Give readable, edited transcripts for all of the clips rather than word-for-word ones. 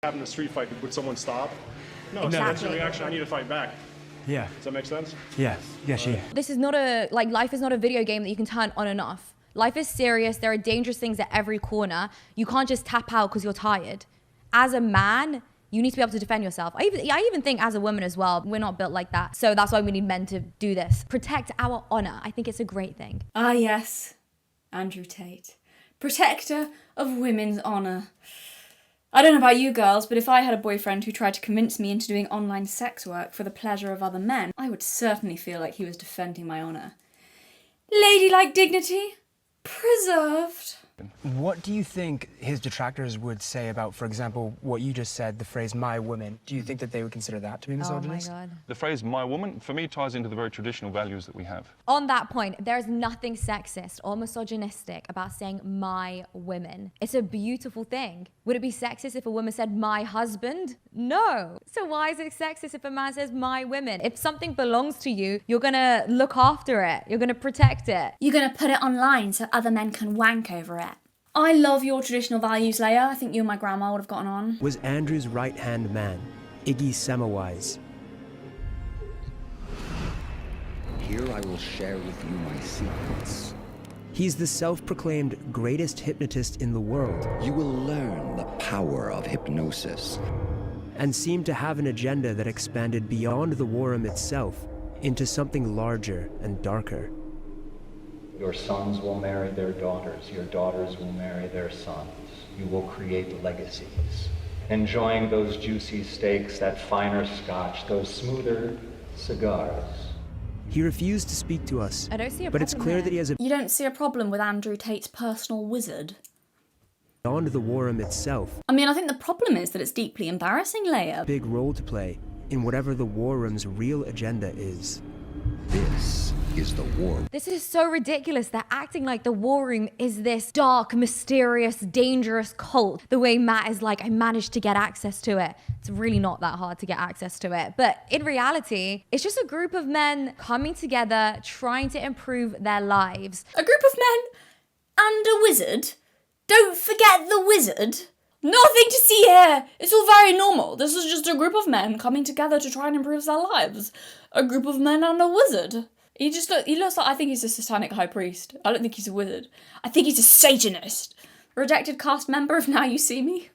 Having a street fight, would someone stop? No, Exactly. so that's your reaction. I need to fight back. Yeah. Does that make sense? Yes. Yes, yeah. This is not life is not a video game that you can turn on and off. Life is serious. There are dangerous things at every corner. You can't just tap out because you're tired. As a man, you need to be able to defend yourself. I even think as a woman as well, we're not built like that. So that's why we need men to do this. Protect our honor. I think it's a great thing. Ah, yes. Andrew Tate. Protector of women's honor. I don't know about you girls, but if I had a boyfriend who tried to convince me into doing online sex work for the pleasure of other men, I would certainly feel like he was defending my honor. Ladylike dignity, preserved. What do you think his detractors would say about, for example, what you just said, the phrase "my woman"? Do you think that they would consider that to be misogynist? Oh my God. The phrase "my woman" for me ties into the very traditional values that we have. On that point, there's nothing sexist or misogynistic about saying my women. It's a beautiful thing. Would it be sexist if a woman said my husband? No. So why is it sexist if a man says my women? If something belongs to you, you're gonna look after it. You're gonna protect it. You're gonna put it online so other men can wank over it. I love your traditional values, Leia. I think you and my grandma would have gotten on. Was Andrew's right-hand man, Iggy Semmelweis. Here I will share with you my secrets. He's the self-proclaimed greatest hypnotist in the world. You will learn the power of hypnosis. And seemed to have an agenda that expanded beyond the war room itself into something larger and darker. Your sons will marry their daughters. Your daughters will marry their sons. You will create legacies. Enjoying those juicy steaks, that finer scotch, those smoother cigars. He refused to speak to us. I don't see a but it's problem clear here. that he has a You don't see a problem with Andrew Tate's personal wizard? beyond the war room itself, I mean, I think the problem is that it's deeply embarrassing, Leia. big role to play in whatever the war room's real agenda is. This is the war. This is so ridiculous. They're acting like the war room is this dark, mysterious, dangerous cult. The way Matt is like, I managed to get access to it. It's really not that hard to get access to it. But in reality, it's just a group of men coming together, trying to improve their lives. A group of men and a wizard? Don't forget the wizard. Nothing to see here. It's all very normal. This is just a group of men coming together to try and improve their lives. A group of men and a wizard. He looks like, I think he's a satanic high priest. I don't think he's a wizard. I think he's a Satanist. Rejected cast member of Now You See Me.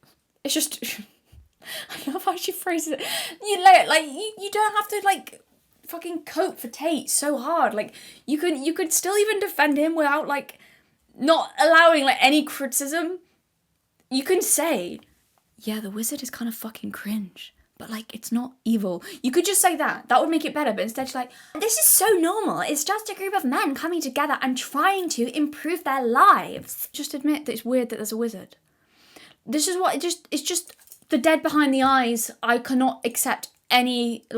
It's just, I love how she phrases it. You don't have to fucking cope for Tate so hard. You could still even defend him without not allowing any criticism. You can say, yeah, the wizard is kind of fucking cringe, but it's not evil. You could just say that. That would make it better, but instead she's like, this is so normal. It's just a group of men coming together and trying to improve their lives. Just admit that it's weird that there's a wizard. This is what, it's just the dead behind the eyes. I cannot accept anything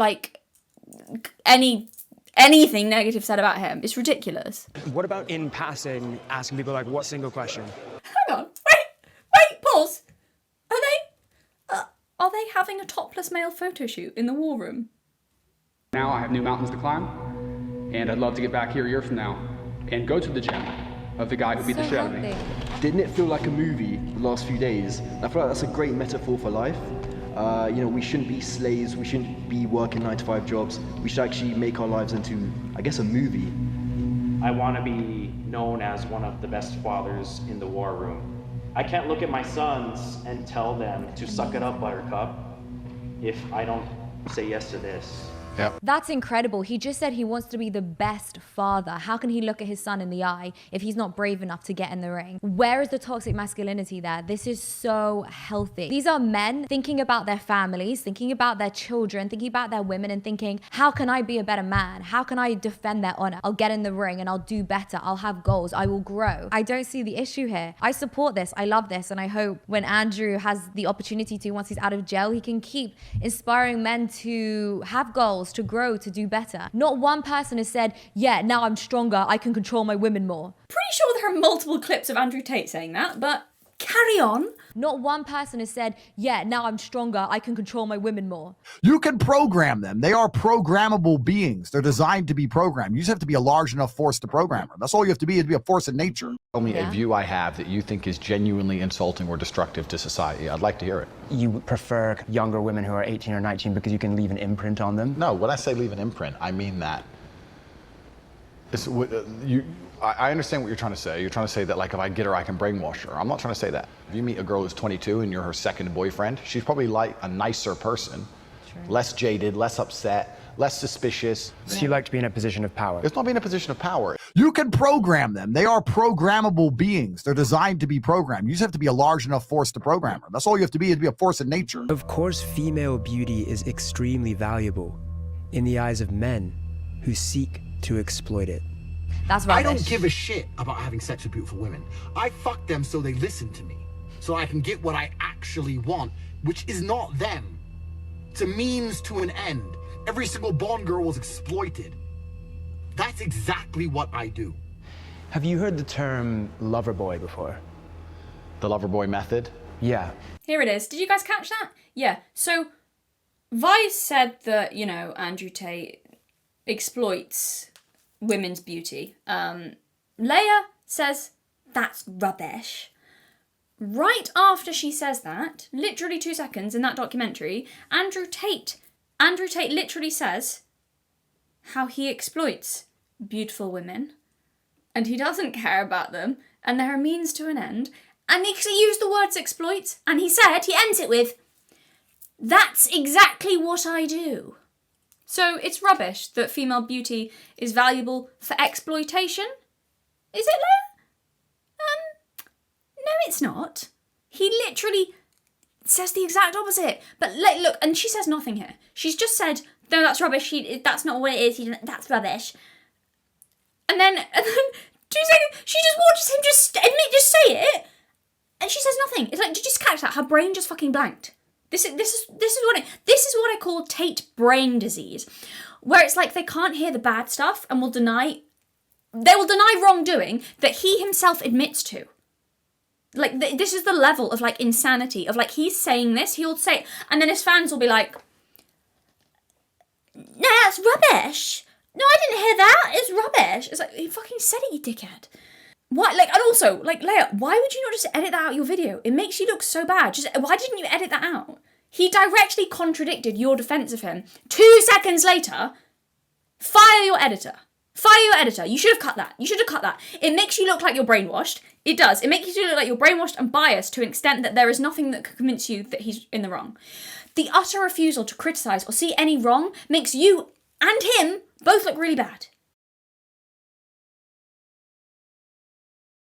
negative said about him. It's ridiculous. What about in passing, asking people what single question? Hang on, wait, pause. Are they having a topless male photo shoot in the war room? Now I have new mountains to climb, and I'd love to get back here a year from now and go to the gym of the guy who beat the shit out of me. Didn't it feel like a movie the last few days? I feel like that's a great metaphor for life. We shouldn't be slaves, we shouldn't be working 9-to-5 jobs. We should actually make our lives into, I guess, a movie. I want to be known as one of the best fathers in the war room. I can't look at my sons and tell them to suck it up, Buttercup, if I don't say yes to this. Yep. That's incredible. He just said he wants to be the best father. How can he look at his son in the eye if he's not brave enough to get in the ring? Where is the toxic masculinity there? This is so healthy. These are men thinking about their families, thinking about their children, thinking about their women, and thinking, how can I be a better man? How can I defend their honor? I'll get in the ring and I'll do better. I'll have goals. I will grow. I don't see the issue here. I support this. I love this. And I hope when Andrew has the opportunity to, once he's out of jail, he can keep inspiring men to have goals, to grow, to do better. Not one person has said, yeah, now I'm stronger, I can control my women more. Pretty sure there are multiple clips of Andrew Tate saying that, but carry on. Not one person has said, yeah, now I'm stronger, I can control my women more. You can program them. They are programmable beings. They're designed to be programmed. You just have to be a large enough force to program them. That's all you have to be a force in nature. Tell me a view I have that you think is genuinely insulting or destructive to society. I'd like to hear it. You prefer younger women who are 18 or 19 because you can leave an imprint on them? No, when I say leave an imprint, I mean that. I understand what you're trying to say. You're trying to say that, like, if I get her, I can brainwash her. I'm not trying to say that. If you meet a girl who's 22 and you're her second boyfriend, she's probably like a nicer person, less jaded, less upset, less suspicious. So you like to be in a position of power? It's not being in a position of power. You can program them. They are programmable beings. They're designed to be programmed. You just have to be a large enough force to program them. That's all you have to be a force in nature. Of course, female beauty is extremely valuable in the eyes of men who seek to exploit it. That's rubbish. I don't give a shit about having sex with beautiful women. I fuck them so they listen to me, so I can get what I actually want, which is not them. It's a means to an end. Every single Bond girl was exploited. That's exactly what I do. Have you heard the term lover boy before? The lover boy method? Yeah. Here it is. Did you guys catch that? Yeah. So, Vice said that, you know, Andrew Tate exploits women's beauty. Leia says that's rubbish. Right after she says that, literally 2 seconds in that documentary, Andrew Tate literally says how he exploits beautiful women and he doesn't care about them and they're a means to an end. And he used the words exploit and he ends it with, that's exactly what I do. So it's rubbish that female beauty is valuable for exploitation? Is it, Leia? No, it's not. He literally says the exact opposite. But look, and she says nothing here. She's just said, no, that's rubbish. That's not what it is. That's rubbish. And then 2 seconds, she just watches him just say it, and she says nothing. It's like, did you just catch that? Her brain just fucking blanked. This is what I call Tate brain disease, where it's like they can't hear the bad stuff and will deny wrongdoing that he himself admits to. Like this is the level of like insanity of like he's saying this, he'll say it, and then his fans will be like, no, that's rubbish. No, I didn't hear that. It's rubbish. It's like, you fucking said it, you dickhead. Why? Like, and also, like, Leia, why would you not just edit that out of your video? It makes you look so bad. Why didn't you edit that out? He directly contradicted your defense of him. 2 seconds later, fire your editor. Fire your editor. You should have cut that. It makes you look like you're brainwashed. It does. It makes you look like you're brainwashed and biased to an extent that there is nothing that could convince you that he's in the wrong. The utter refusal to criticize or see any wrong makes you and him both look really bad.